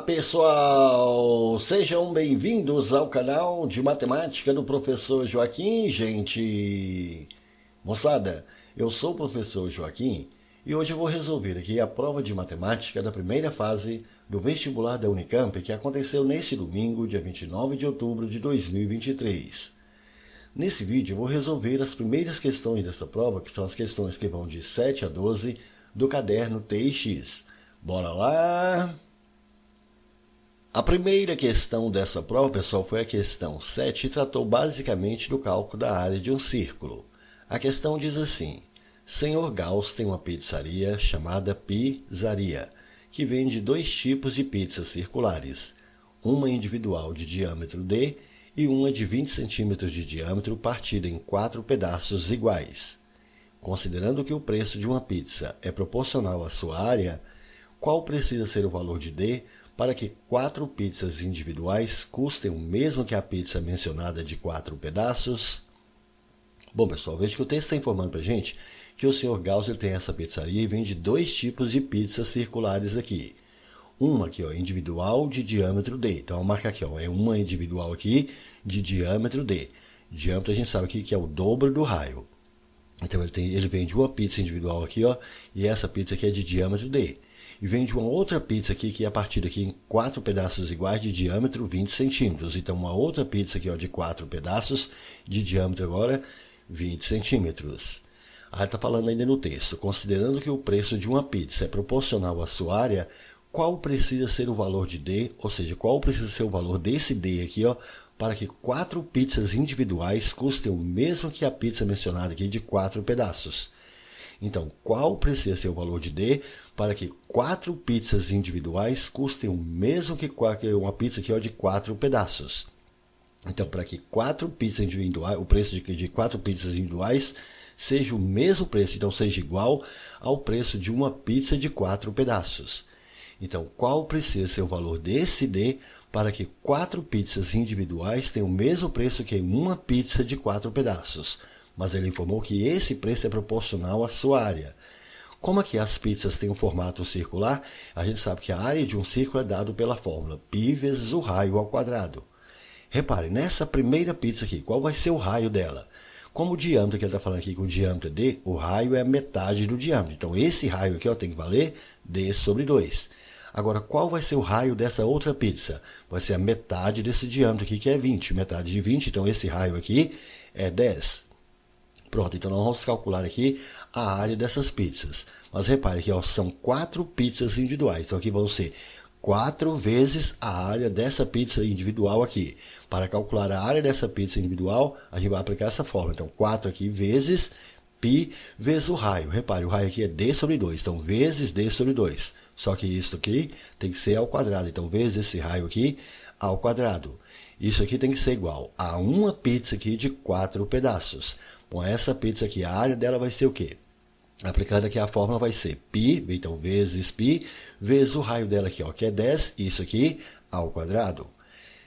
Pessoal, sejam bem-vindos ao canal de matemática do professor Joaquim, gente. Moçada, eu sou o professor Joaquim e hoje eu vou resolver aqui a prova de matemática da primeira fase do vestibular da Unicamp que aconteceu neste domingo, dia 29 de outubro de 2023. Nesse vídeo eu vou resolver as primeiras questões dessa prova, que são as questões que vão de 7 a 12 do caderno TX. Bora lá! A primeira questão dessa prova, pessoal, foi a questão 7 e tratou basicamente do cálculo da área de um círculo. A questão diz assim: Senhor Gauss tem uma pizzaria chamada Pizzaria, que vende dois tipos de pizzas circulares, uma individual de diâmetro D e uma de 20 centímetros de diâmetro partida em 4 pedaços iguais. Considerando que o preço de uma pizza é proporcional à sua área, qual precisa ser o valor de D para que 4 pizzas individuais custem o mesmo que a pizza mencionada de 4 pedaços? Bom, pessoal, veja que o texto está informando para a gente que o Sr. Gauss tem essa pizzaria e vende dois tipos de pizzas circulares aqui. Uma aqui, ó, individual de diâmetro D. Então, vou marcar aqui, ó, é uma individual aqui de diâmetro D. Diâmetro a gente sabe aqui que é o dobro do raio. Então, ele vende uma pizza individual aqui, ó, e essa pizza aqui é de diâmetro D. E vende uma outra pizza aqui, que é partida aqui em 4 pedaços iguais de diâmetro 20 centímetros. Então, uma outra pizza aqui, ó, de 4 pedaços de diâmetro agora 20 centímetros. Aí está falando ainda no texto, considerando que o preço de uma pizza é proporcional à sua área, qual precisa ser o valor de D, ou seja, qual precisa ser o valor desse D aqui, ó, para que 4 pizzas individuais custem o mesmo que a pizza mencionada aqui de 4 pedaços. Então, qual precisa ser o valor de D para que 4 pizzas individuais custem o mesmo que uma pizza aqui, ó, de 4 pedaços? Então, para que 4 pizzas individuais, o preço de 4 pizzas individuais seja o mesmo preço, então seja igual ao preço de uma pizza de 4 pedaços. Então, qual precisa ser o valor desse D para que 4 pizzas individuais tenham o mesmo preço que uma pizza de 4 pedaços? Mas ele informou que esse preço é proporcional à sua área. Como aqui as pizzas têm um formato circular, a gente sabe que a área de um círculo é dada pela fórmula π vezes o raio ao quadrado. Repare, nessa primeira pizza aqui, qual vai ser o raio dela? Como o diâmetro que ele está falando aqui, que o diâmetro é D, o raio é a metade do diâmetro. Então, esse raio aqui, ó, tem que valer D sobre 2. Agora, qual vai ser o raio dessa outra pizza? Vai ser a metade desse diâmetro aqui, que é 20. Metade de 20, então esse raio aqui é 10. Pronto, então nós vamos calcular aqui a área dessas pizzas. Mas repare que, ó, são 4 pizzas individuais. Então, aqui vão ser 4 vezes a área dessa pizza individual aqui. Para calcular a área dessa pizza individual, a gente vai aplicar essa fórmula. Então, 4 aqui vezes π vezes o raio. Repare, o raio aqui é D sobre 2. Então, vezes D sobre 2. Só que isso aqui tem que ser ao quadrado. Então, vezes esse raio aqui ao quadrado. Isso aqui tem que ser igual a uma pizza aqui de 4 pedaços. Com essa pizza aqui, a área dela vai ser o quê? Aplicando aqui a fórmula vai ser π, então vezes π, vezes o raio dela aqui, ó, que é 10, isso aqui ao quadrado.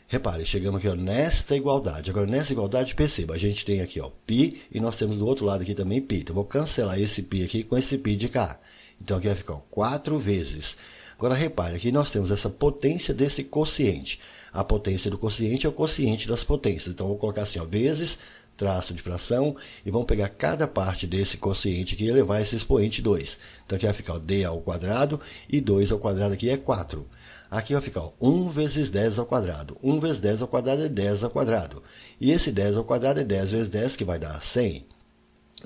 Repare, chegamos aqui, ó, nesta igualdade. Agora, nessa igualdade, perceba, a gente tem aqui, ó, π, e nós temos do outro lado aqui também π. Então, vou cancelar esse π aqui com esse π de cá. Então, aqui vai ficar, ó, 4 vezes. Agora, repare, aqui nós temos essa potência desse quociente. A potência do quociente é o quociente das potências. Então, vou colocar assim, ó, vezes traço de fração, e vamos pegar cada parte desse quociente aqui e levar esse expoente 2. Então, aqui vai ficar o D ao quadrado, e 2 ao quadrado aqui é 4. Aqui vai ficar, ó, 1 vezes 10 ao quadrado. 1 vezes 10 ao quadrado é 10 ao quadrado. E esse 10 ao quadrado é 10 vezes 10, que vai dar 100.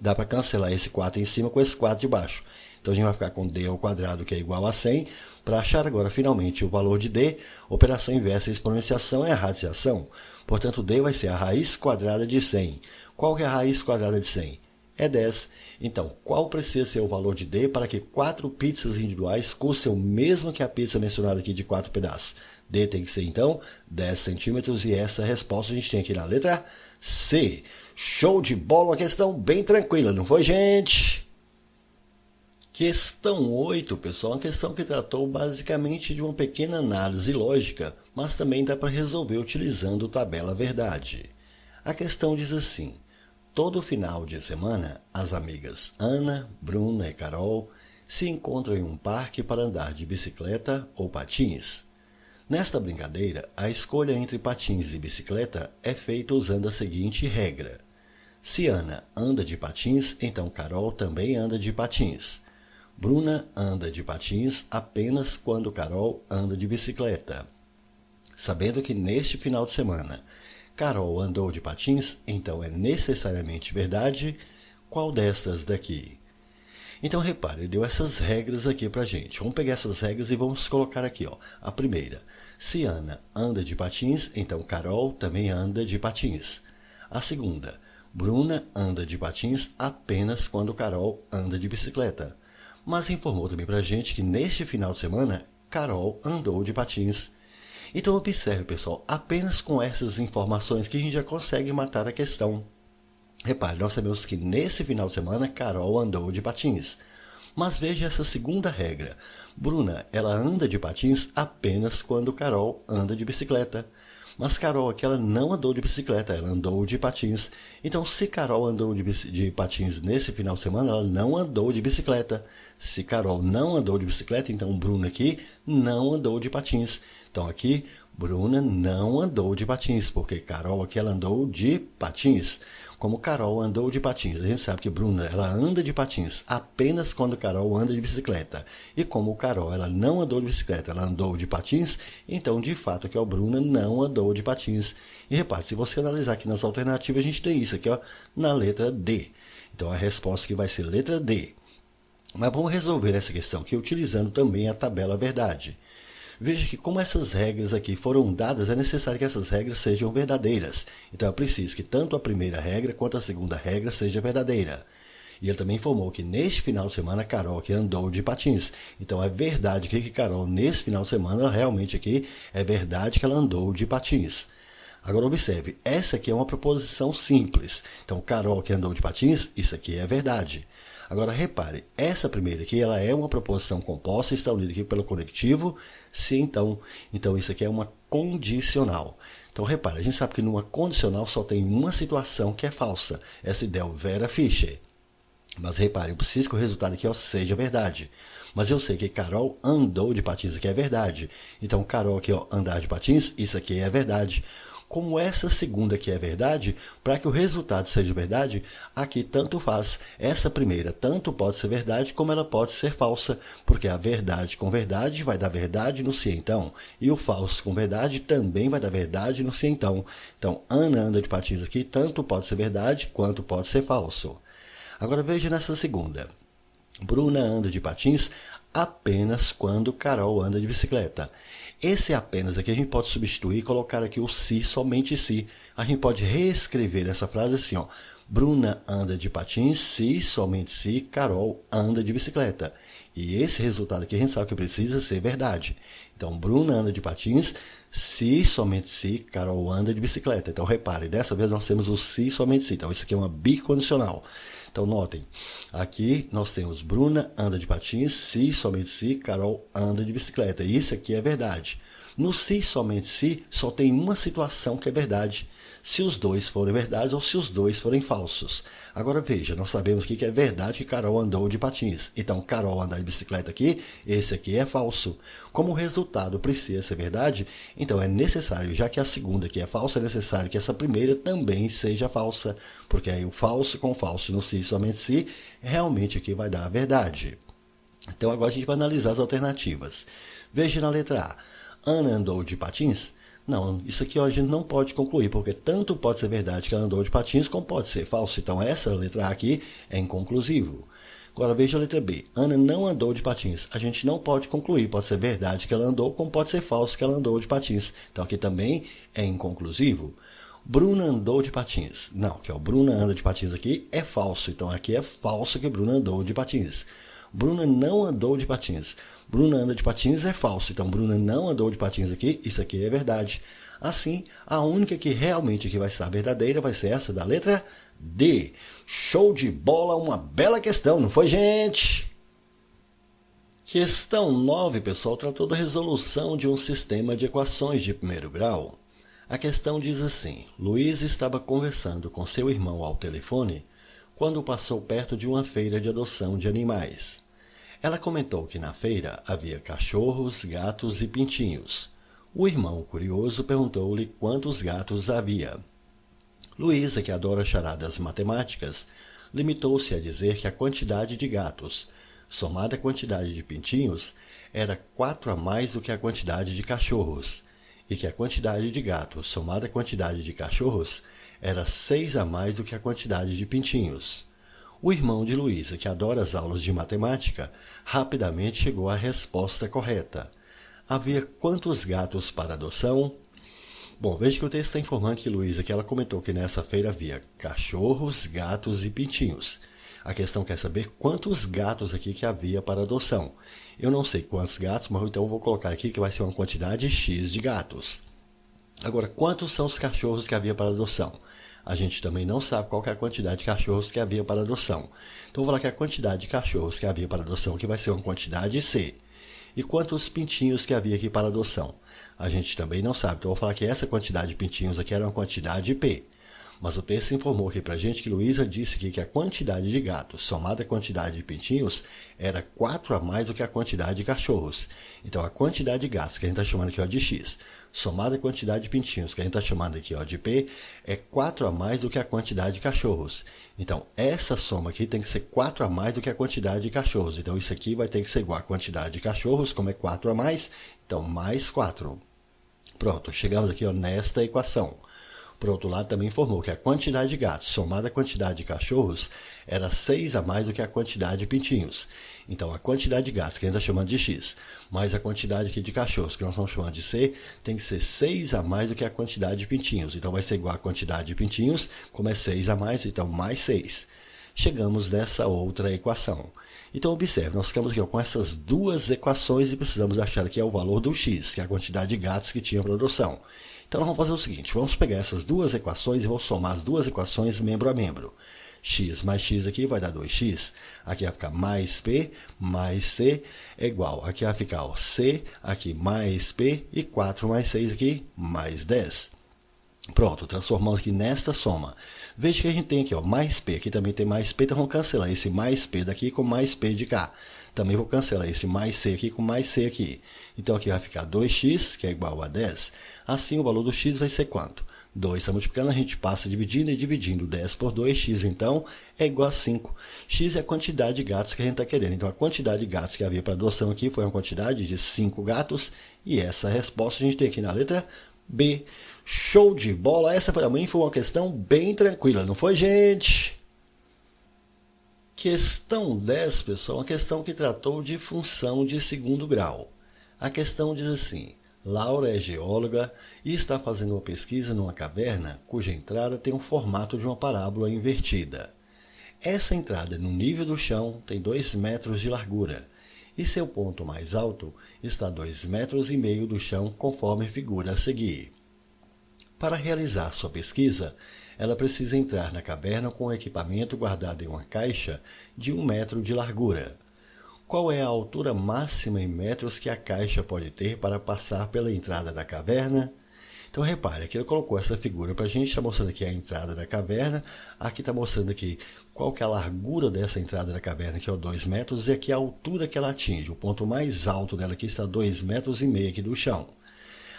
Dá para cancelar esse 4 em cima com esse 4 de baixo. Então, a gente vai ficar com D ao quadrado, que é igual a 100. Para achar agora, finalmente, o valor de D, operação inversa e exponenciação é a radiação. Portanto, D vai ser a raiz quadrada de 100. Qual que é a raiz quadrada de 100? É 10. Então, qual precisa ser o valor de D para que 4 pizzas individuais custem o mesmo que a pizza mencionada aqui de 4 pedaços? D tem que ser, então, 10 centímetros. E essa resposta a gente tem aqui na letra C. Show de bola, uma questão bem tranquila, não foi, gente? Questão 8, pessoal, uma questão que tratou basicamente de uma pequena análise lógica, mas também dá para resolver utilizando tabela verdade. A questão diz assim: todo final de semana, as amigas Ana, Bruna e Carol se encontram em um parque para andar de bicicleta ou patins. Nesta brincadeira, a escolha entre patins e bicicleta é feita usando a seguinte regra. Se Ana anda de patins, então Carol também anda de patins. Bruna anda de patins apenas quando Carol anda de bicicleta. Sabendo que neste final de semana Carol andou de patins, então é necessariamente verdade qual destas daqui? Então repare, ele deu essas regras aqui pra gente. Vamos pegar essas regras e vamos colocar aqui, ó. A primeira, se Ana anda de patins, então Carol também anda de patins. A segunda, Bruna anda de patins apenas quando Carol anda de bicicleta. Mas informou também pra gente que neste final de semana, Carol andou de patins. Então observe, pessoal, apenas com essas informações que a gente já consegue matar a questão. Repare, nós sabemos que nesse final de semana Carol andou de patins. Mas veja essa segunda regra. Bruna, ela anda de patins apenas quando Carol anda de bicicleta. Mas Carol aqui, ela não andou de bicicleta, ela andou de patins. Então, se Carol andou de patins nesse final de semana, ela não andou de bicicleta. Se Carol não andou de bicicleta, então Bruna aqui não andou de patins. Então aqui, Bruna não andou de patins, porque Carol aqui, ela andou de patins. Como Carol andou de patins, a gente sabe que Bruna, ela anda de patins apenas quando Carol anda de bicicleta. E como Carol, ela não andou de bicicleta, ela andou de patins, então de fato aqui, ó, Bruna não andou de patins. E repare, se você analisar aqui nas alternativas, a gente tem isso aqui, ó, na letra D. Então a resposta aqui vai ser letra D. Mas vamos resolver essa questão aqui utilizando também a tabela verdade. Veja que como essas regras aqui foram dadas, é necessário que essas regras sejam verdadeiras. Então é preciso que tanto a primeira regra quanto a segunda regra seja verdadeira. E ele também informou que neste final de semana Carol aqui andou de patins. Então é verdade que Carol nesse final de semana realmente aqui é verdade que ela andou de patins. Agora observe, essa aqui é uma proposição simples. Então Carol que andou de patins, isso aqui é verdade. Agora repare, essa primeira aqui ela é uma proposição composta, está unida aqui pelo conectivo, se então. Então isso aqui é uma condicional. Então repare, a gente sabe que numa condicional só tem uma situação que é falsa. Essa ideia Vera Fischer. Mas repare, eu preciso que o resultado aqui ó, seja verdade. Mas eu sei que Carol andou de patins, aqui é verdade. Então Carol aqui ó, andar de patins, isso aqui é verdade. Como essa segunda aqui é verdade, para que o resultado seja verdade, aqui tanto faz. Essa primeira tanto pode ser verdade, como ela pode ser falsa, porque a verdade com verdade vai dar verdade no se então, e o falso com verdade também vai dar verdade no se então. Então, Ana anda de patins aqui, tanto pode ser verdade, quanto pode ser falso. Agora veja nessa segunda. Bruna anda de patins apenas quando Carol anda de bicicleta. Esse apenas aqui a gente pode substituir e colocar aqui o se, somente se. A gente pode reescrever essa frase assim, ó. Bruna anda de patins se, somente se, Carol anda de bicicleta. E esse resultado aqui a gente sabe que precisa ser verdade. Então, Bruna anda de patins se, somente se, Carol anda de bicicleta. Então, repare, dessa vez nós temos o se, somente se. Então, isso aqui é uma bicondicional. Então, notem, aqui nós temos Bruna anda de patins, se, somente se, Carol anda de bicicleta. Isso aqui é verdade. No se, somente se, só tem uma situação que é verdade. Se os dois forem verdades ou se os dois forem falsos. Agora veja, nós sabemos aqui que é verdade que Carol andou de patins. Então, Carol andar de bicicleta aqui, esse aqui é falso. Como o resultado precisa ser verdade, então é necessário, já que a segunda aqui é falsa, é necessário que essa primeira também seja falsa. Porque aí o falso com falso no se, somente se, realmente aqui vai dar a verdade. Então agora a gente vai analisar as alternativas. Veja na letra A. Ana andou de patins? Não, isso aqui ó, a gente não pode concluir, porque tanto pode ser verdade que ela andou de patins, como pode ser falso. Então essa letra A aqui é inconclusivo. Agora veja a letra B. Ana não andou de patins. A gente não pode concluir, pode ser verdade que ela andou, como pode ser falso que ela andou de patins. Então aqui também é inconclusivo. Bruna andou de patins. Não, que ó, Bruna anda de patins aqui é falso. Então aqui é falso que Bruna andou de patins. Bruna não andou de patins. Bruna anda de patins é falso. Então, Bruna não andou de patins aqui. Isso aqui é verdade. Assim, a única que realmente aqui vai estar verdadeira vai ser essa da letra D. Show de bola, uma bela questão, não foi, gente? Questão 9, pessoal, tratou da resolução de um sistema de equações de primeiro grau. A questão diz assim: Luiz estava conversando com seu irmão ao telefone quando passou perto de uma feira de adoção de animais. Ela comentou que na feira havia cachorros, gatos e pintinhos. O irmão, curioso, perguntou-lhe quantos gatos havia. Luísa, que adora charadas matemáticas, limitou-se a dizer que a quantidade de gatos, somada à quantidade de pintinhos, era 4 a mais do que a quantidade de cachorros, e que a quantidade de gatos, somada à quantidade de cachorros, era 6 a mais do que a quantidade de pintinhos. O irmão de Luísa, que adora as aulas de matemática, rapidamente chegou à resposta correta. Havia quantos gatos para adoção? Bom, veja que o texto está informando que Luísa, que ela comentou que nessa feira havia cachorros, gatos e pintinhos. A questão quer saber quantos gatos aqui que havia para adoção. Eu não sei quantos gatos, mas então eu vou colocar aqui que vai ser uma quantidade X de gatos. Agora, quantos são os cachorros que havia para adoção? A gente também não sabe qual que é a quantidade de cachorros que havia para adoção. Então, eu vou falar que a quantidade de cachorros que havia para adoção aqui vai ser uma quantidade C. E quantos pintinhos que havia aqui para adoção? A gente também não sabe. Então, eu vou falar que essa quantidade de pintinhos aqui era uma quantidade P. Mas o texto informou aqui para a gente que Luísa disse aqui que a quantidade de gatos somada à quantidade de pintinhos era 4 a mais do que a quantidade de cachorros. Então, a quantidade de gatos, que a gente está chamando aqui de X, somada à quantidade de pintinhos, que a gente está chamando aqui de P, é 4 a mais do que a quantidade de cachorros. Então, essa soma aqui tem que ser 4 a mais do que a quantidade de cachorros. Então, isso aqui vai ter que ser igual à quantidade de cachorros, como é 4 a mais, então mais 4. Pronto, chegamos aqui nesta equação. Por outro lado, também informou que a quantidade de gatos somada à quantidade de cachorros era 6 a mais do que a quantidade de pintinhos. Então, a quantidade de gatos, que a gente está chamando de X, mais a quantidade aqui de cachorros, que nós estamos chamando de C, tem que ser 6 a mais do que a quantidade de pintinhos. Então, vai ser igual a quantidade de pintinhos, como é 6 a mais, então mais 6. Chegamos nessa outra equação. Então, observe, nós ficamos aqui com essas duas equações e precisamos achar aqui o valor do X, que é a quantidade de gatos que tinha para adoção. Então, nós vamos fazer o seguinte, vamos pegar essas duas equações e vamos somar as duas equações membro a membro. X mais X aqui vai dar 2X, aqui vai ficar mais P mais C é igual, aqui vai ficar C, aqui mais P e 4 mais 6 aqui, mais 10. Pronto, transformamos aqui nesta soma. Veja que a gente tem aqui mais P, aqui também tem mais P, então vamos cancelar esse mais P daqui com mais P de cá. Também vou cancelar esse mais C aqui com mais C aqui. Então aqui vai ficar 2x, que é igual a 10. Assim o valor do x vai ser quanto? 2 está multiplicando, a gente passa dividindo e dividindo 10 por 2, x então é igual a 5. X é a quantidade de gatos que a gente está querendo. Então a quantidade de gatos que havia para adoção aqui foi uma quantidade de 5 gatos. E essa resposta a gente tem aqui na letra B. Show de bola! Essa para mim foi uma questão bem tranquila, não foi, gente? Questão 10, pessoal, uma questão que tratou de função de segundo grau. A questão diz assim, Laura é geóloga e está fazendo uma pesquisa numa caverna cuja entrada tem o formato de uma parábola invertida. Essa entrada no nível do chão tem 2 metros de largura e seu ponto mais alto está a 2,5 metros do chão, conforme a figura a seguir. Para realizar sua pesquisa, ela precisa entrar na caverna com o equipamento guardado em uma caixa de 1 metro de largura. Qual é a altura máxima em metros que a caixa pode ter para passar pela entrada da caverna? Então, repare, aqui ele colocou essa figura para a gente, está mostrando aqui a entrada da caverna, aqui está mostrando aqui qual que é a largura dessa entrada da caverna, que é o 2 metros, e aqui a altura que ela atinge. O ponto mais alto dela aqui está a 2,5 metros aqui do chão.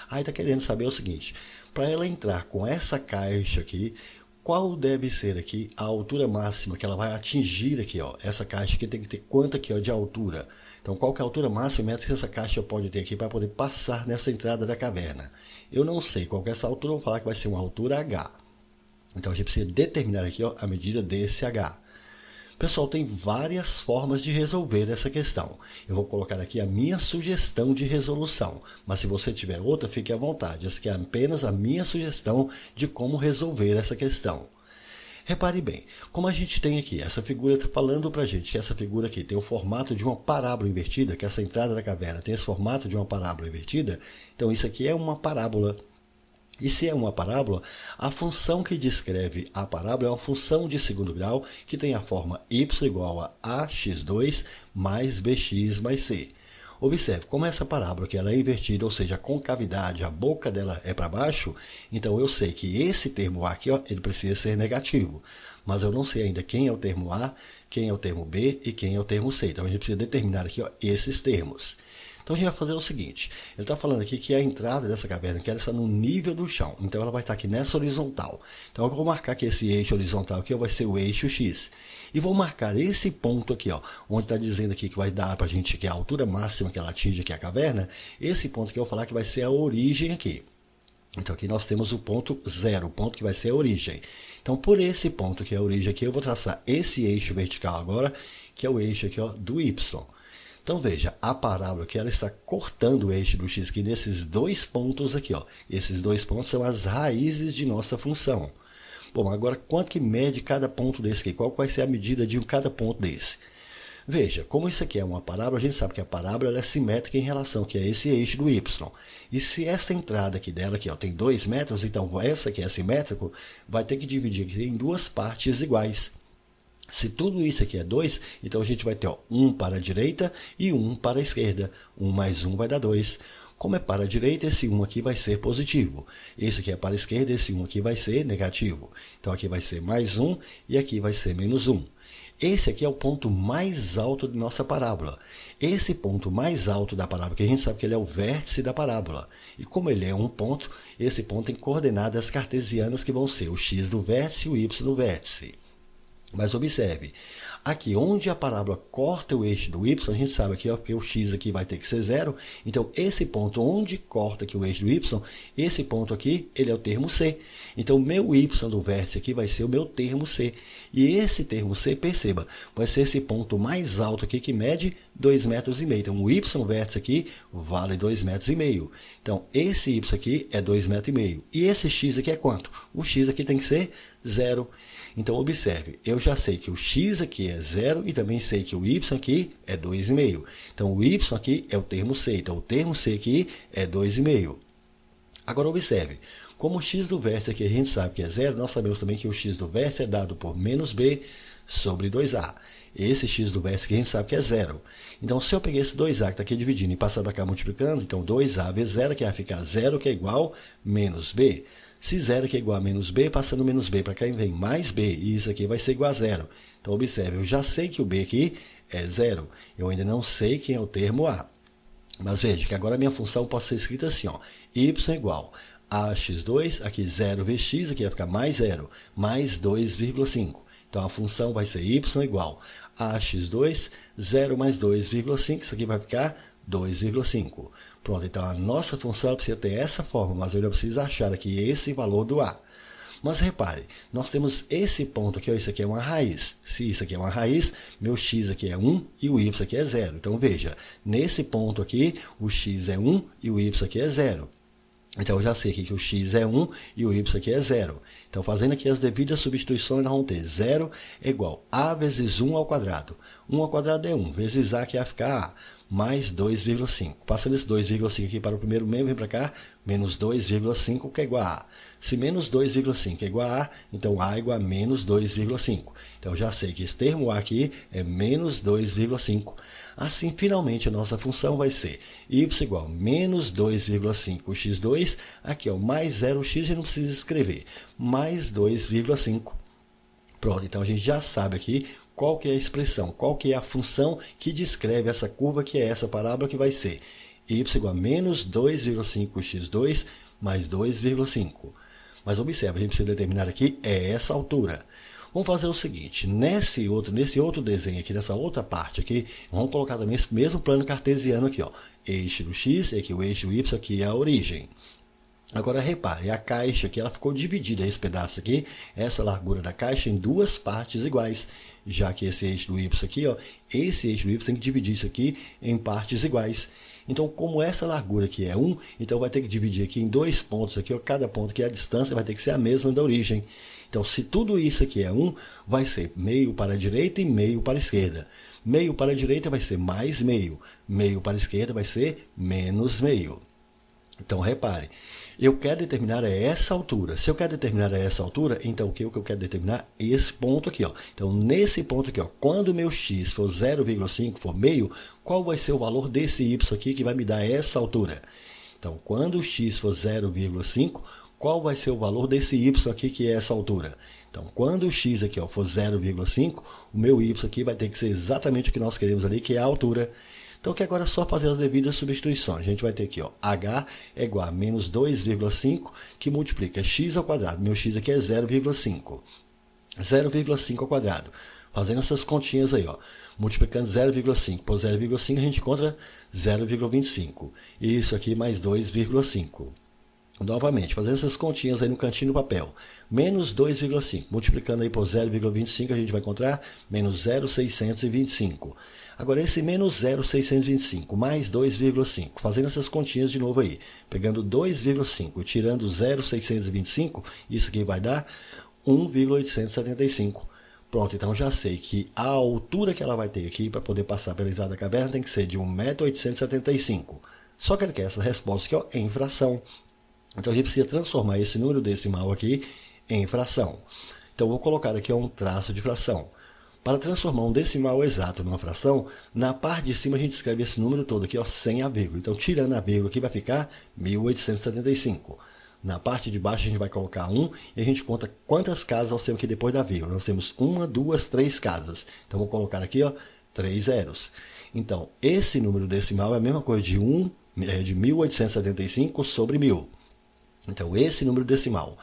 Aí está querendo saber o seguinte, para ela entrar com essa caixa aqui, qual deve ser aqui a altura máxima que ela vai atingir aqui, ó? Essa caixa aqui tem que ter quanto aqui, ó, de altura? Então, qual que é a altura máxima em metros que essa caixa pode ter aqui para poder passar nessa entrada da caverna? Eu não sei qual que é essa altura, eu vou falar que vai ser uma altura H. Então, a gente precisa determinar aqui, ó, a medida desse H. Pessoal, tem várias formas de resolver essa questão. Eu vou colocar aqui a minha sugestão de resolução, mas se você tiver outra, fique à vontade. Essa aqui é apenas a minha sugestão de como resolver essa questão. Repare bem, como a gente tem aqui, essa figura está falando para a gente que essa figura aqui tem o formato de uma parábola invertida, que essa entrada da caverna tem esse formato de uma parábola invertida, então isso aqui é uma parábola. E se é uma parábola, a função que descreve a parábola é uma função de segundo grau que tem a forma y igual a ax2 mais bx mais c. Observe, como essa parábola que ela é invertida, ou seja, a concavidade, a boca dela é para baixo, então eu sei que esse termo A aqui, ó, ele precisa ser negativo. Mas eu não sei ainda quem é o termo A, quem é o termo B e quem é o termo C. Então a gente precisa determinar aqui, ó, esses termos. Então a gente vai fazer o seguinte, ele está falando aqui que a entrada dessa caverna que ela está no nível do chão, então ela vai estar aqui nessa horizontal. Então eu vou marcar que esse eixo horizontal aqui vai ser o eixo X. E vou marcar esse ponto aqui, ó, onde está dizendo aqui que vai dar para a gente que é a altura máxima que ela atinge aqui a caverna, esse ponto que eu vou falar que vai ser a origem aqui. Então aqui nós temos o ponto 0, o ponto que vai ser a origem. Então por esse ponto que é a origem aqui, eu vou traçar esse eixo vertical agora, que é o eixo aqui, ó, do Y. Então veja, a parábola aqui ela está cortando o eixo do x aqui nesses dois pontos aqui, ó. Esses dois pontos são as raízes de nossa função. Bom, agora quanto que mede cada ponto desse aqui? Qual vai ser a medida de cada ponto desse? Veja, como isso aqui é uma parábola, a gente sabe que a parábola ela é simétrica em relação que é esse eixo do y. E se essa entrada aqui dela aqui, ó, tem 2 metros, então essa que é simétrico vai ter que dividir aqui em duas partes iguais. Se tudo isso aqui é 2, então a gente vai ter ó, 1 para a direita e 1 para a esquerda. 1 mais 1 vai dar 2. Como é para a direita, esse 1 aqui vai ser positivo. Esse aqui é para a esquerda, esse 1 aqui vai ser negativo. Então aqui vai ser mais 1 e aqui vai ser menos 1. Esse aqui é o ponto mais alto de nossa parábola. Esse ponto mais alto da parábola, que a gente sabe que ele é o vértice da parábola. E como ele é um ponto, esse ponto tem coordenadas cartesianas que vão ser o x do vértice e o y do vértice. Mas observe, aqui onde a parábola corta o eixo do y, a gente sabe aqui, ó, que o x aqui vai ter que ser 0. Então, esse ponto onde corta aqui o eixo do y, esse ponto aqui, ele é o termo C. Então, o meu y do vértice aqui vai ser o meu termo C. E esse termo C, perceba, vai ser esse ponto mais alto aqui que mede 2,5 metros. Então, o y vértice aqui vale 2,5 metros. Então, esse y aqui é 2,5 metros. E esse x aqui é quanto? O x aqui tem que ser 0. Então, observe, eu já sei que o x aqui é 0 e também sei que o y aqui é 2,5. Então, o y aqui é o termo C. Então, o termo C aqui é 2,5. Agora, observe, como o x do vértice aqui a gente sabe que é 0, nós sabemos também que o x do vértice é dado por menos b sobre 2a. Esse x do vértice aqui a gente sabe que é 0. Então, se eu peguei esse 2a que está aqui dividindo e passar para cá multiplicando, então 2a vezes 0, que vai ficar 0, que é igual a menos b. Se 0 que é igual a menos b, passando menos b para cá vem mais b, e isso aqui vai ser igual a 0. Então, observe, eu já sei que o b aqui é 0. Eu ainda não sei quem é o termo a. Mas veja que agora a minha função pode ser escrita assim, ó, y igual a x2, aqui 0 vezes x, aqui vai ficar mais 0, mais 2,5. Então, a função vai ser y igual a x2, 0 mais 2,5, isso aqui vai ficar 2,5. Pronto, então a nossa função precisa ter essa forma, mas eu ainda preciso achar aqui esse valor do a. Mas repare, nós temos esse ponto aqui, ó, isso aqui é uma raiz. Se isso aqui é uma raiz, meu x aqui é 1 e o y aqui é 0. Então veja, nesse ponto aqui, o x é 1 e o y aqui é 0. Então eu já sei aqui que o x é 1 e o y aqui é 0. Então fazendo aqui as devidas substituições, nós vamos ter 0 é igual a vezes 1 ao quadrado. 1 ao quadrado é 1, vezes a que vai ficar a, mais 2,5. Passando esse 2,5 aqui para o primeiro membro, vem para cá, menos 2,5 que é igual a a. Se menos 2,5 é igual a a, então a é igual a menos 2,5. Então já sei que esse termo a aqui é menos 2,5. Assim, finalmente, a nossa função vai ser y igual a menos 2,5 x2, aqui é o mais 0x, a gente não precisa escrever, mais 2,5. Pronto, então a gente já sabe aqui qual que é a expressão, qual que é a função que descreve essa curva, que é essa parábola, que vai ser y igual a menos 2,5 x2 mais 2,5. Mas observe, a gente precisa determinar aqui essa altura. Vamos fazer o seguinte, nesse outro desenho aqui, nessa outra parte aqui, vamos colocar também esse mesmo plano cartesiano aqui, ó. Eixo do x, aqui o eixo do y, aqui é a origem. Agora repare, a caixa aqui, ela ficou dividida, esse pedaço aqui, essa largura da caixa, em duas partes iguais. Já que esse eixo do y aqui, ó, esse eixo do y tem que dividir isso aqui em partes iguais. Então, como essa largura aqui é 1, então vai ter que dividir aqui em dois pontos aqui, ó, cada ponto que é a distância vai ter que ser a mesma da origem. Então, se tudo isso aqui é 1, vai ser meio para a direita e meio para a esquerda. Meio para a direita vai ser mais meio, meio para a esquerda vai ser menos meio. Então, repare, eu quero determinar essa altura. Se eu quero determinar essa altura, então o que eu quero determinar? Esse ponto aqui, ó. Então, nesse ponto aqui, ó, quando o meu x for 0,5, for meio, qual vai ser o valor desse y aqui que vai me dar essa altura? Então, quando o x for 0,5, qual vai ser o valor desse y aqui que é essa altura? Então, quando o x aqui, ó, for 0,5, o meu y aqui vai ter que ser exatamente o que nós queremos ali, que é a altura. Então aqui agora é só fazer as devidas substituições. A gente vai ter aqui, ó, h é igual a menos 2,5, que multiplica x ao quadrado. Meu x aqui é 0,5. 0,5 ao quadrado. Fazendo essas continhas aí, ó, multiplicando 0,5 por 0,5, a gente encontra 0,25. E isso aqui mais 2,5. Novamente, fazendo essas continhas aí no cantinho do papel. Menos 2,5. Multiplicando aí por 0,25, a gente vai encontrar menos 0,625. Agora, esse menos 0,625 mais 2,5. Fazendo essas continhas de novo aí. Pegando 2,5 e tirando 0,625, isso aqui vai dar 1,875. Pronto, então já sei que a altura que ela vai ter aqui para poder passar pela entrada da caverna tem que ser de 1,875 m. Só que ele quer essa resposta aqui, ó, em fração. Então a gente precisa transformar esse número decimal aqui em fração. Então eu vou colocar aqui um traço de fração. Para transformar um decimal exato numa fração, na parte de cima a gente escreve esse número todo aqui, ó, sem a vírgula. Então tirando a vírgula aqui vai ficar 1875. Na parte de baixo a gente vai colocar 1 e a gente conta quantas casas nós temos aqui depois da vírgula. Nós temos 1, 2, 3 casas. Então vou colocar aqui, ó, 3 zeros. Então esse número decimal é a mesma coisa de 1875 sobre 1000. Então, esse número decimal,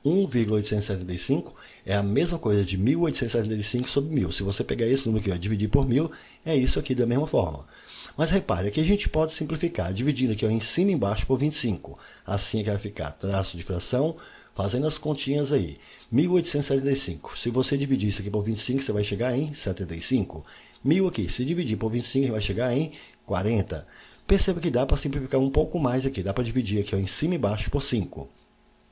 1,875, é a mesma coisa de 1875 sobre 1000. Se você pegar esse número aqui e dividir por 1000, é isso aqui da mesma forma. Mas repare, aqui a gente pode simplificar, dividindo aqui ó, em cima e embaixo por 25. Assim é que vai ficar traço de fração, fazendo as continhas aí. 1875, se você dividir isso aqui por 25, você vai chegar em 75. 1000 aqui, se dividir por 25, vai chegar em 40. Perceba que dá para simplificar um pouco mais aqui. Dá para dividir aqui ó, em cima e embaixo por 5.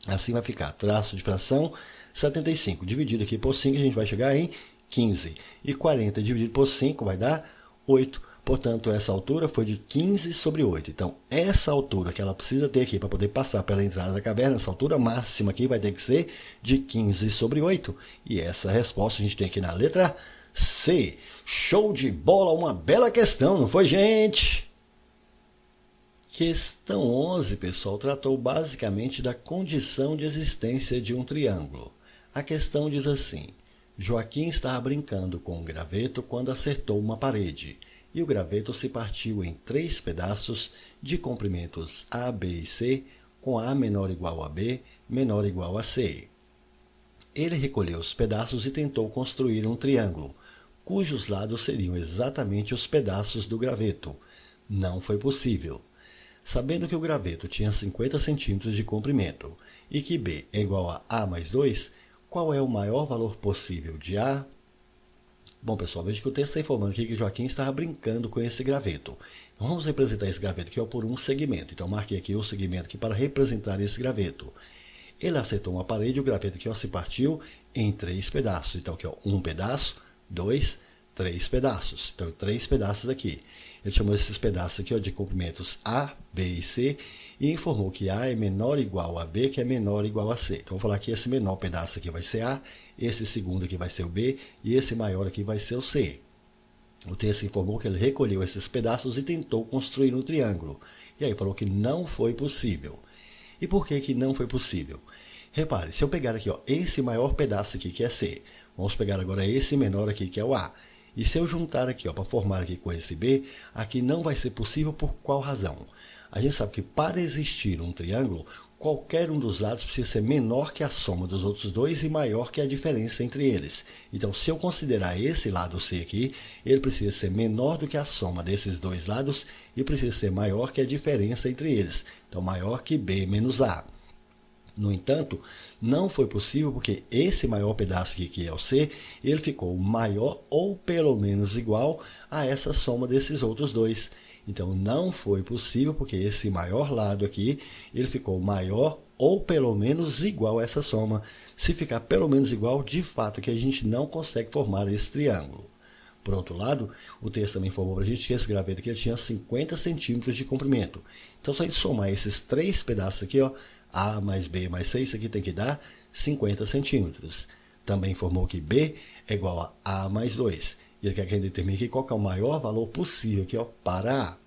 Assim vai ficar traço de fração 75. Dividido aqui por 5, a gente vai chegar em 15. E 40 dividido por 5 vai dar 8. Portanto, essa altura foi de 15 sobre 8. Então, essa altura que ela precisa ter aqui para poder passar pela entrada da caverna, essa altura máxima aqui vai ter que ser de 15 sobre 8. E essa resposta a gente tem aqui na letra C. Show de bola, uma bela questão, não foi, gente? Questão 11, pessoal, tratou basicamente da condição de existência de um triângulo. A questão diz assim: Joaquim estava brincando com um graveto quando acertou uma parede, e o graveto se partiu em 3 pedaços de comprimentos A, B e C, com A menor ou igual a B, menor ou igual a C. Ele recolheu os pedaços e tentou construir um triângulo, cujos lados seriam exatamente os pedaços do graveto. Não foi possível. Sabendo que o graveto tinha 50 centímetros de comprimento e que B é igual a A mais 2, qual é o maior valor possível de A? Bom, pessoal, veja que o texto está informando aqui que Joaquim estava brincando com esse graveto. Então, vamos representar esse graveto aqui ó, por um segmento. Então, marquei aqui o segmento aqui para representar esse graveto. Ele acertou uma parede e o graveto aqui ó, se partiu em 3 pedaços. Então, aqui ó, 1 pedaço, 2, 3 pedaços. Então, 3 pedaços aqui. Ele chamou esses pedaços aqui ó, de comprimentos A, B e C e informou que A é menor ou igual a B, que é menor ou igual a C. Então, vou falar que esse menor pedaço aqui vai ser A, esse segundo aqui vai ser o B e esse maior aqui vai ser o C. O texto informou que ele recolheu esses pedaços e tentou construir um triângulo. E aí falou que não foi possível. E por que que não foi possível? Repare, se eu pegar aqui ó, esse maior pedaço aqui que é C, vamos pegar agora esse menor aqui que é o A. E se eu juntar aqui, para formar aqui com esse B, aqui não vai ser possível por qual razão? A gente sabe que para existir um triângulo, qualquer um dos lados precisa ser menor que a soma dos outros dois e maior que a diferença entre eles. Então, se eu considerar esse lado C aqui, ele precisa ser menor do que a soma desses dois lados e precisa ser maior que a diferença entre eles. Então, maior que B menos A. No entanto, não foi possível porque esse maior pedaço aqui, que é o C, ele ficou maior ou pelo menos igual a essa soma desses outros dois. Então, não foi possível porque esse maior lado aqui, ele ficou maior ou pelo menos igual a essa soma. Se ficar pelo menos igual, de fato que a gente não consegue formar esse triângulo. Por outro lado, o texto também informou para a gente que esse graveto aqui tinha 50 centímetros de comprimento. Então, se a gente somar esses 3 pedaços aqui, ó, A mais B mais C, isso aqui tem que dar 50 centímetros. Também informou que B é igual a A mais 2. E ele quer que a gente determine aqui qual que é o maior valor possível aqui, ó, para A.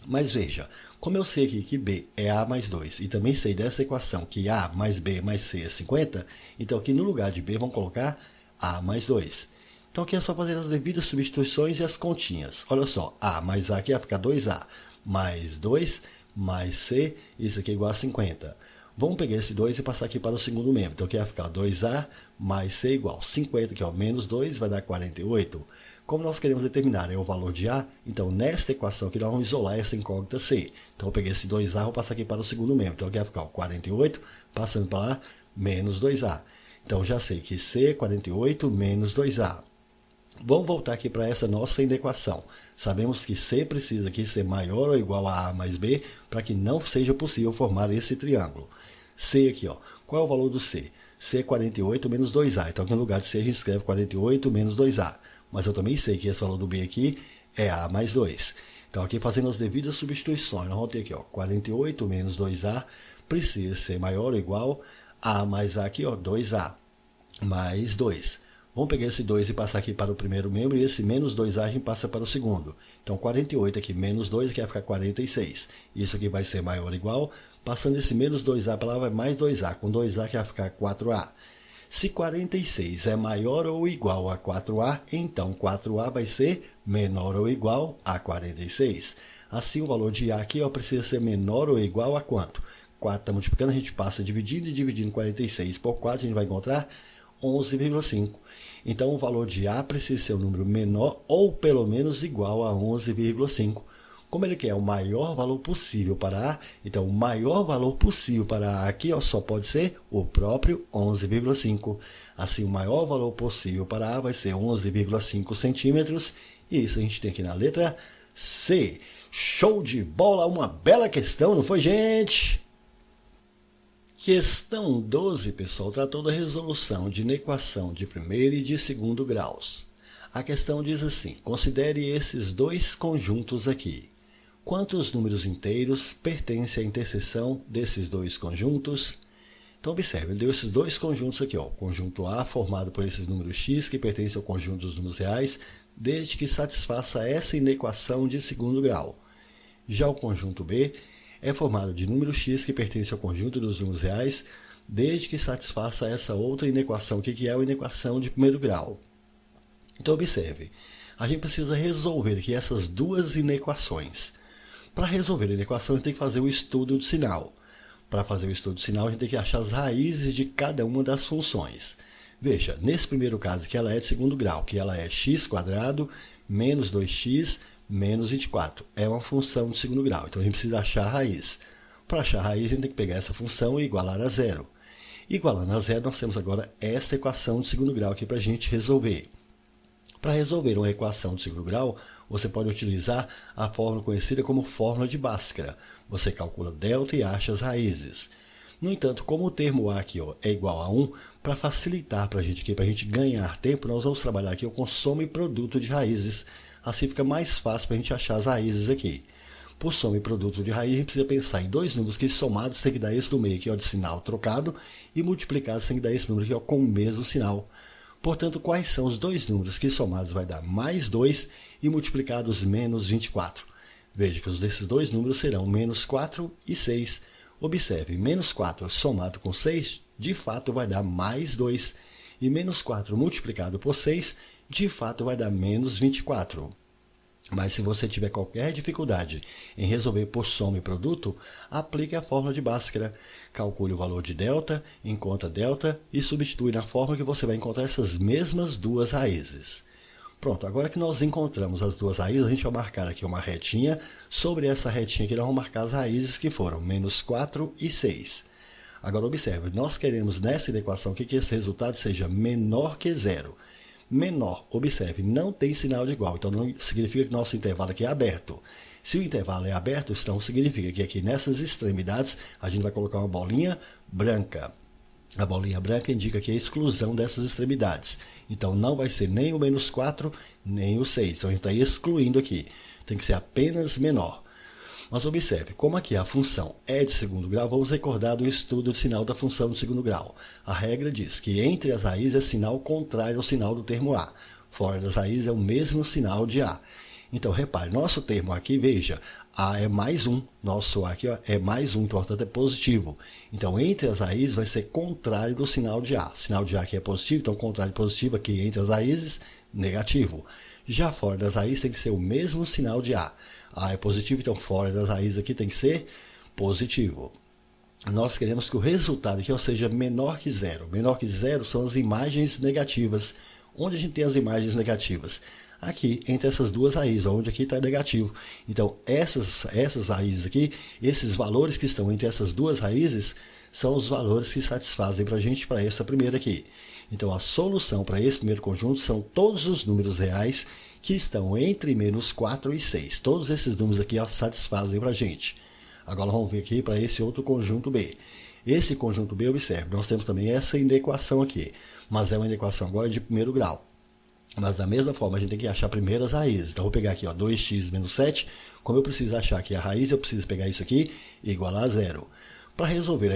Mas veja, como eu sei aqui que B é A mais 2 e também sei dessa equação que A mais B mais C é 50, então aqui no lugar de B vamos colocar A mais 2. Então aqui é só fazer as devidas substituições e as continhas. Olha só, A mais A aqui vai ficar 2A, mais 2, mais C, isso aqui é igual a 50. Vamos pegar esse 2 e passar aqui para o segundo membro. Então aqui vai ficar 2A mais C igual 50, que é o menos 2, vai dar 48. Como nós queremos determinar o valor de A, então nesta equação aqui nós vamos isolar essa incógnita C. Então eu peguei esse 2A e vou passar aqui para o segundo membro. Então aqui vai ficar 48, passando para lá, menos 2A. Então já sei que C é 48 menos 2A. Vamos voltar aqui para essa nossa equação. Sabemos que C precisa aqui ser maior ou igual a A mais B para que não seja possível formar esse triângulo. C aqui, ó. Qual é o valor do C? C é 48 menos 2A. Então, aqui no lugar de C, a gente escreve 48 menos 2A. Mas eu também sei que esse valor do B aqui é A mais 2. Então, aqui fazendo as devidas substituições, nós vamos ter aqui, ó, 48 menos 2A precisa ser maior ou igual a A mais A aqui, ó, 2A mais 2. Vamos pegar esse 2 e passar aqui para o primeiro membro, e esse menos 2A a gente passa para o segundo. Então, 48 aqui, menos 2, aqui vai ficar 46. Isso aqui vai ser maior ou igual. Passando esse menos 2A para lá, vai mais 2A. Com 2A que vai ficar 4A. Se 46 é maior ou igual a 4A, então 4A vai ser menor ou igual a 46. Assim, o valor de A aqui ó, precisa ser menor ou igual a quanto? 4 está multiplicando, a gente passa dividindo e dividindo 46 por 4, a gente vai encontrar 11,5. Então, o valor de A precisa ser um número menor ou pelo menos igual a 11,5. Como ele quer o maior valor possível para A, então o maior valor possível para A aqui ó, só pode ser o próprio 11,5. Assim, o maior valor possível para A vai ser 11,5 centímetros. E isso a gente tem aqui na letra C. Show de bola! Uma bela questão, não foi, gente? Questão 12, pessoal, tratou da resolução de inequação de primeiro e de segundo graus. A questão diz assim, considere esses dois conjuntos aqui. Quantos números inteiros pertencem à interseção desses dois conjuntos? Então, observe, ele deu esses dois conjuntos aqui, ó, o conjunto A formado por esses números x que pertencem ao conjunto dos números reais, desde que satisfaça essa inequação de segundo grau. Já o conjunto B é formado de número x que pertence ao conjunto dos números reais, desde que satisfaça essa outra inequação aqui, que é a inequação de primeiro grau. Então, observe, a gente precisa resolver aqui essas duas inequações. Para resolver a inequação, a gente tem que fazer o estudo do sinal. Para fazer o estudo do sinal, a gente tem que achar as raízes de cada uma das funções. Veja, nesse primeiro caso aqui, ela é de segundo grau, que ela é x² menos 2x menos 24. É uma função de segundo grau, então a gente precisa achar a raiz. Para achar a raiz, a gente tem que pegar essa função e igualar a zero. Igualando a zero, nós temos agora essa equação de segundo grau aqui para a gente resolver. Para resolver uma equação de segundo grau, você pode utilizar a fórmula conhecida como fórmula de Bhaskara. Você calcula delta e acha as raízes. No entanto, como o termo A aqui ó, é igual a 1, para facilitar para a gente aqui, para a gente ganhar tempo, nós vamos trabalhar aqui com soma e produto de raízes. Assim fica mais fácil para a gente achar as raízes aqui. Por soma e produto de raiz, a gente precisa pensar em dois números que somados tem que dar esse do meio aqui ó, de sinal trocado e multiplicados tem que dar esse número aqui ó, com o mesmo sinal. Portanto, quais são os dois números que somados vai dar mais 2 e multiplicados menos 24? Veja que os desses dois números serão menos 4 e 6. Observe, menos 4 somado com 6, de fato vai dar mais 2. E menos 4 multiplicado por 6, de fato vai dar menos 24. Mas se você tiver qualquer dificuldade em resolver por soma e produto, aplique a fórmula de Bhaskara. Calcule o valor de delta, encontre delta e substitui na fórmula que você vai encontrar essas mesmas duas raízes. Pronto, agora que nós encontramos as duas raízes, a gente vai marcar aqui uma retinha. Sobre essa retinha aqui nós vamos marcar as raízes que foram menos 4 e 6. Agora observe, nós queremos nessa equação aqui que esse resultado seja menor que zero. Menor, observe, não tem sinal de igual, então não significa que nosso intervalo aqui é aberto. Se o intervalo é aberto, então significa que aqui nessas extremidades a gente vai colocar uma bolinha branca. A bolinha branca indica que é a exclusão dessas extremidades. Então não vai ser nem o menos 4, nem o 6. Então a gente está excluindo aqui. Tem que ser apenas menor. Mas observe, como aqui a função é de segundo grau, vamos recordar do estudo de sinal da função de segundo grau. A regra diz que entre as raízes é sinal contrário ao sinal do termo A. Fora das raízes é o mesmo sinal de A. Então, repare, nosso termo aqui, veja, A é mais 1, nosso A aqui ó, é mais 1, então, portanto, é positivo. Então, entre as raízes vai ser contrário do sinal de A. O sinal de A aqui é positivo, então, contrário de positivo aqui entre as raízes, negativo. Já fora das raízes tem que ser o mesmo sinal de A. A é positivo, então, fora das raízes aqui tem que ser positivo. Nós queremos que o resultado aqui seja menor que zero. Menor que zero são as imagens negativas. Onde a gente tem as imagens negativas? Aqui, entre essas duas raízes, onde aqui está negativo. Então, essas raízes aqui, esses valores que estão entre essas duas raízes, são os valores que satisfazem para a gente, para essa primeira aqui. Então, a solução para esse primeiro conjunto são todos os números reais que estão entre menos 4 e 6. Todos esses números aqui satisfazem para a gente. Agora vamos ver aqui para esse outro conjunto B. Esse conjunto B, observe, nós temos também essa inequação aqui, mas é uma inequação agora de primeiro grau. Mas da mesma forma, a gente tem que achar primeiro as raízes. Então, vou pegar aqui ó, 2x menos 7. Como eu preciso achar aqui a raiz, eu preciso pegar isso aqui e igualar a zero. Para resolver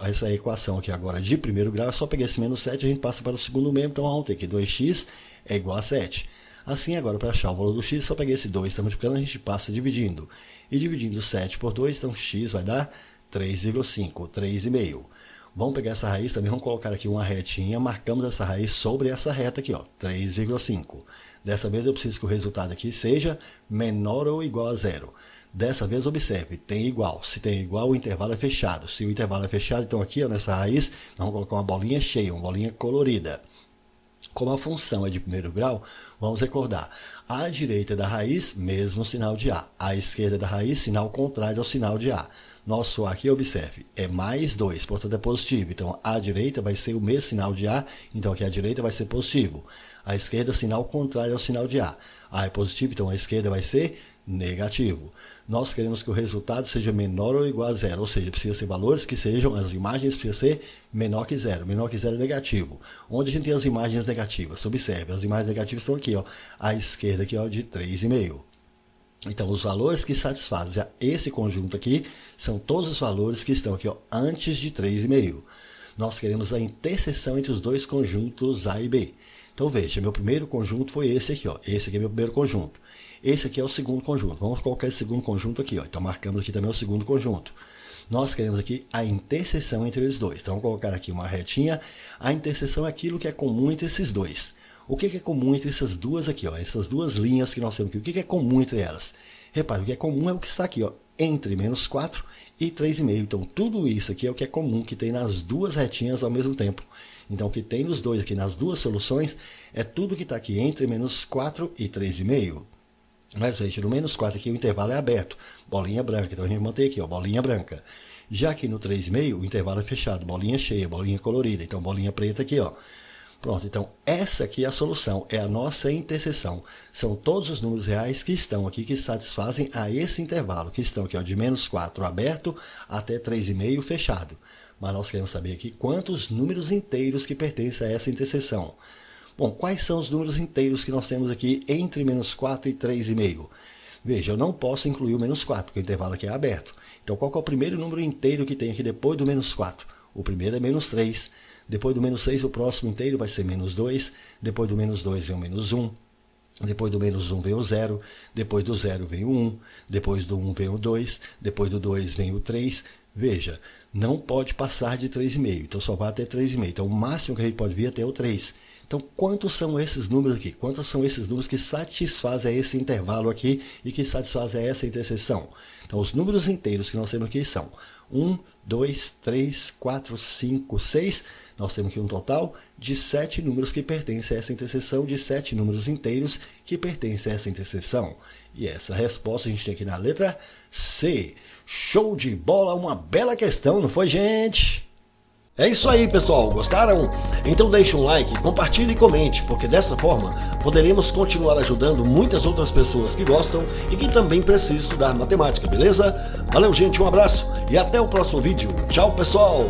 essa equação aqui agora de primeiro grau, é só pegar esse menos 7 e a gente passa para o segundo mesmo. Então, vamos ter que 2x é igual a 7. Assim, agora, para achar o valor do x, só pegar esse 2, está multiplicando, a gente passa dividindo. E dividindo 7 por 2, então x vai dar 3,5, 3,5. Vamos pegar essa raiz também, vamos colocar aqui uma retinha, marcamos essa raiz sobre essa reta aqui, ó, 3,5. Dessa vez eu preciso que o resultado aqui seja menor ou igual a zero. Dessa vez, observe, tem igual. Se tem igual, o intervalo é fechado. Se o intervalo é fechado, então aqui ó, nessa raiz, nós vamos colocar uma bolinha cheia, uma bolinha colorida. Como a função é de primeiro grau, vamos recordar. À direita da raiz, mesmo sinal de A. À esquerda da raiz, sinal contrário ao sinal de A. Nosso A aqui, observe, é mais 2, portanto é positivo. Então, à direita vai ser o mesmo sinal de A, então aqui à direita vai ser positivo. À esquerda, sinal contrário ao sinal de A. A é positivo, então a esquerda vai ser negativo. Nós queremos que o resultado seja menor ou igual a zero, ou seja, precisa ser valores que sejam, as imagens precisam ser menor que zero. Menor que zero é negativo. Onde a gente tem as imagens negativas? Observe, as imagens negativas estão aqui, ó, à esquerda aqui, ó, de 3,5. Então, os valores que satisfazem esse conjunto aqui são todos os valores que estão aqui ó, antes de 3,5. Nós queremos a interseção entre os dois conjuntos A e B. Então, veja, meu primeiro conjunto foi esse aqui. Ó. Esse aqui é meu primeiro conjunto. Esse aqui é o segundo conjunto. Vamos colocar esse segundo conjunto aqui. Ó. Então, marcamos aqui também o segundo conjunto. Nós queremos aqui a interseção entre eles dois. Então, vamos colocar aqui uma retinha. A interseção é aquilo que é comum entre esses dois. O que é comum entre essas duas aqui, ó, essas duas linhas que nós temos aqui? O que é comum entre elas? Repare, o que é comum é o que está aqui, ó, entre menos 4 e 3,5. Então, tudo isso aqui é o que é comum, que tem nas duas retinhas ao mesmo tempo. Então, o que tem nos dois aqui, nas duas soluções, é tudo que está aqui entre menos 4 e 3,5. Mas, gente, no menos 4 aqui o intervalo é aberto, bolinha branca. Então, a gente mantém aqui, ó, bolinha branca. Já aqui no 3,5, o intervalo é fechado, bolinha cheia, bolinha colorida. Então, bolinha preta aqui, ó. Pronto, então essa aqui é a solução, é a nossa interseção. São todos os números reais que estão aqui, que satisfazem a esse intervalo, que estão aqui ó, de menos 4 aberto até 3,5 fechado. Mas nós queremos saber aqui quantos números inteiros que pertencem a essa interseção. Bom, quais são os números inteiros que nós temos aqui entre menos 4 e 3,5? Veja, eu não posso incluir o menos 4, porque o intervalo aqui é aberto. Então, qual que é o primeiro número inteiro que tem aqui depois do menos 4? O primeiro é menos 3. Depois do menos 6, o próximo inteiro vai ser menos 2. Depois do menos 2 vem o menos 1. Depois do menos 1 vem o 0. Depois do 0 vem o 1. Depois do 1 vem o 2. Depois do 2 vem o 3. Veja, não pode passar de 3,5. Então, só vai até 3,5. Então, o máximo que a gente pode vir até o 3. Então, quantos são esses números aqui? Quantos são esses números que satisfazem esse intervalo aqui e que satisfazem essa interseção? Então, os números inteiros que nós temos aqui são 1, 2, 3, 4, 5, 6. Nós temos aqui um total de 7 números que pertencem a essa interseção, de 7 números inteiros que pertencem a essa interseção. E essa resposta a gente tem aqui na letra C. Show de bola, uma bela questão, não foi, gente? É isso aí, pessoal. Gostaram? Então deixe um like, compartilhe e comente, porque dessa forma poderemos continuar ajudando muitas outras pessoas que gostam e que também precisam estudar matemática, beleza? Valeu, gente, um abraço e até o próximo vídeo. Tchau, pessoal!